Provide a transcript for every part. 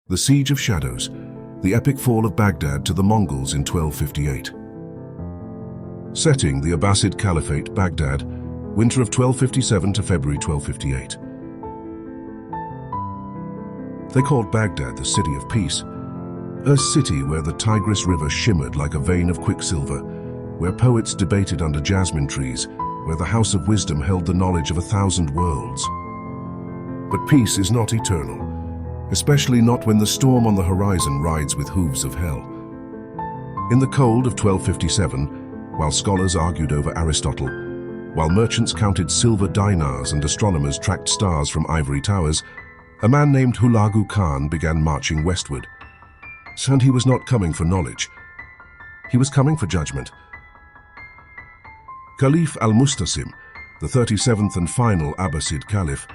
The Siege of Shadows, the epic fall of Baghdad to the Mongols in 1258. Setting: the Abbasid Caliphate, Baghdad, winter of 1257 to February 1258. They called Baghdad the City of Peace, a city where the Tigris River shimmered like a vein of quicksilver, where poets debated under jasmine trees, where the House of Wisdom held the knowledge of 1,000 worlds. But peace is not eternal, especially not when the storm on the horizon rides with hooves of hell. In the cold of 1257, while scholars argued over Aristotle, while merchants counted silver dinars and astronomers tracked stars from ivory towers, a man named Hulagu Khan began marching westward. And he was not coming for knowledge. He was coming for judgment. Caliph al-Mustasim, the 37th and final Abbasid Caliph,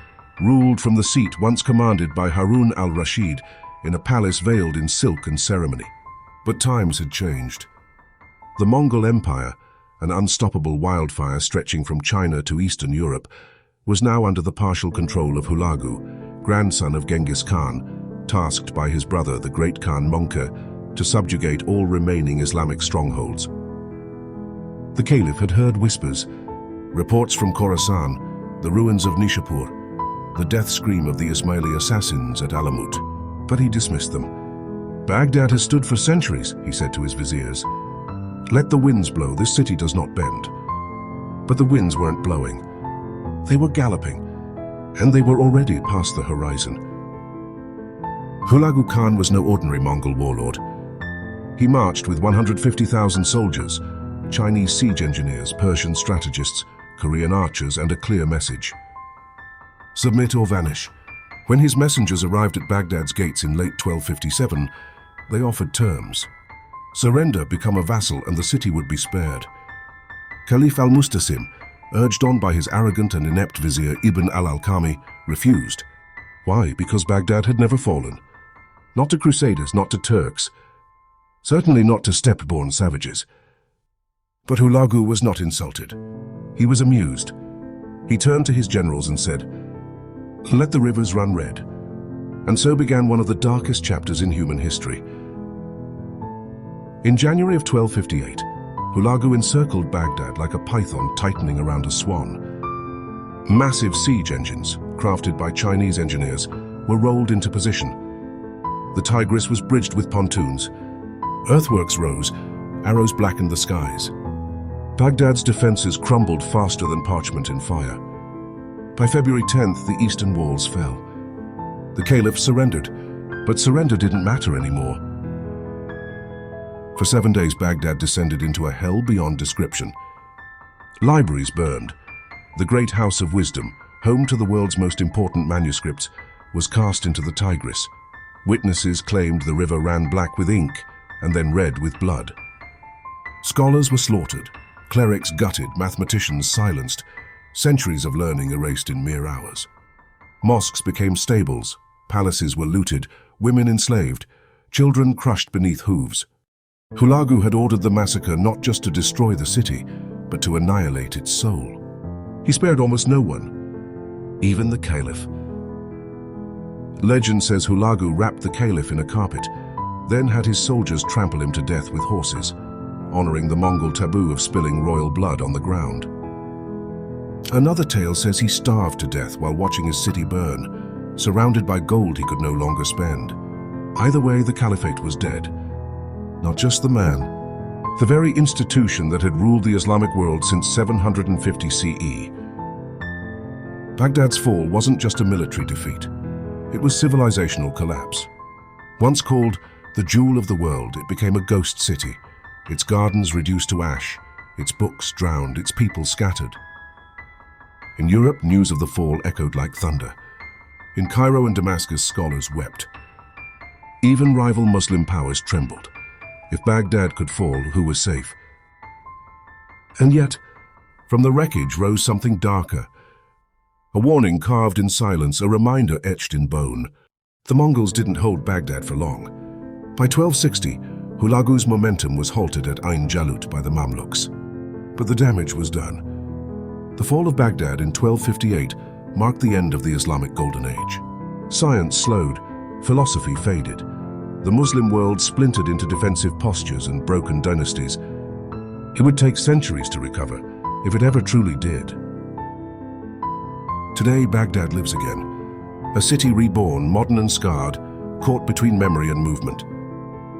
ruled from the seat once commanded by Harun al-Rashid in a palace veiled in silk and ceremony. But times had changed. The Mongol Empire, an unstoppable wildfire stretching from China to Eastern Europe, was now under the partial control of Hulagu, grandson of Genghis Khan, tasked by his brother, the great Khan Monka, to subjugate all remaining Islamic strongholds. The Caliph had heard whispers, reports from Khorasan, the ruins of Nishapur, the death scream of the Ismaili assassins at Alamut, but he dismissed them. "Baghdad has stood for centuries," he said to his viziers. "Let the winds blow, this city does not bend." But the winds weren't blowing. They were galloping, and they were already past the horizon. Hulagu Khan was no ordinary Mongol warlord. He marched with 150,000 soldiers, Chinese siege engineers, Persian strategists, Korean archers, and a clear message: submit or vanish. When his messengers arrived at Baghdad's gates in late 1257, they offered terms. Surrender, become a vassal, and the city would be spared. Caliph al-Mustasim, urged on by his arrogant and inept vizier Ibn al-Alqami, refused. Why? Because Baghdad had never fallen. Not to crusaders, not to Turks, certainly not to steppe-born savages. But Hulagu was not insulted. He was amused. He turned to his generals and said, "Let the rivers run red." And so began one of the darkest chapters in human history. In January of 1258, Hulagu encircled Baghdad like a python tightening around a swan. Massive siege engines, crafted by Chinese engineers, were rolled into position. The Tigris was bridged with pontoons. Earthworks rose, arrows blackened the skies. Baghdad's defenses crumbled faster than parchment in fire. By February 10th, the eastern walls fell. The Caliph surrendered, but surrender didn't matter anymore. For 7 days, Baghdad descended into a hell beyond description. Libraries burned. The great House of Wisdom, home to the world's most important manuscripts, was cast into the Tigris. Witnesses claimed the river ran black with ink and then red with blood. Scholars were slaughtered, clerics gutted, mathematicians silenced, centuries of learning erased in mere hours. Mosques became stables, palaces were looted, women enslaved, children crushed beneath hooves. Hulagu had ordered the massacre not just to destroy the city, but to annihilate its soul. He spared almost no one, even the Caliph. Legend says Hulagu wrapped the Caliph in a carpet, then had his soldiers trample him to death with horses, honoring the Mongol taboo of spilling royal blood on the ground. Another tale says he starved to death while watching his city burn, surrounded by gold he could no longer spend. Either way, the Caliphate was dead. Not just the man, the very institution that had ruled the Islamic world since 750 CE. Baghdad's fall wasn't just a military defeat. It was civilizational collapse. Once called the jewel of the world, it became a ghost city, its gardens reduced to ash, its books drowned, its people scattered. In Europe, news of the fall echoed like thunder. In Cairo and Damascus, scholars wept. Even rival Muslim powers trembled. If Baghdad could fall, who was safe? And yet, from the wreckage rose something darker. A warning carved in silence, a reminder etched in bone. The Mongols didn't hold Baghdad for long. By 1260, Hulagu's momentum was halted at Ain Jalut by the Mamluks. But the damage was done. The fall of Baghdad in 1258 marked the end of the Islamic Golden Age. Science slowed, Philosophy faded. The Muslim world splintered into defensive postures and broken dynasties. It would take centuries to recover, if it ever truly did. Today, Baghdad lives again. A city reborn, modern and scarred, caught between memory and movement.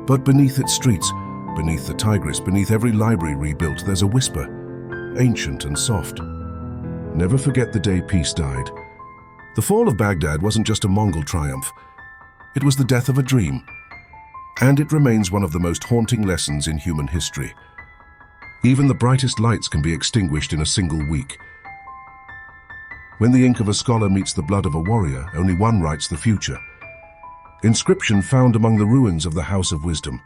But beneath its streets, beneath the Tigris, beneath every library rebuilt, there's a whisper, ancient and soft. Never forget the day peace died. The fall of Baghdad wasn't just a Mongol triumph. It was the death of a dream. And it remains one of the most haunting lessons in human history. Even the brightest lights can be extinguished in a single week. When the ink of a scholar meets the blood of a warrior, only one writes the future. Inscription found among the ruins of the House of Wisdom.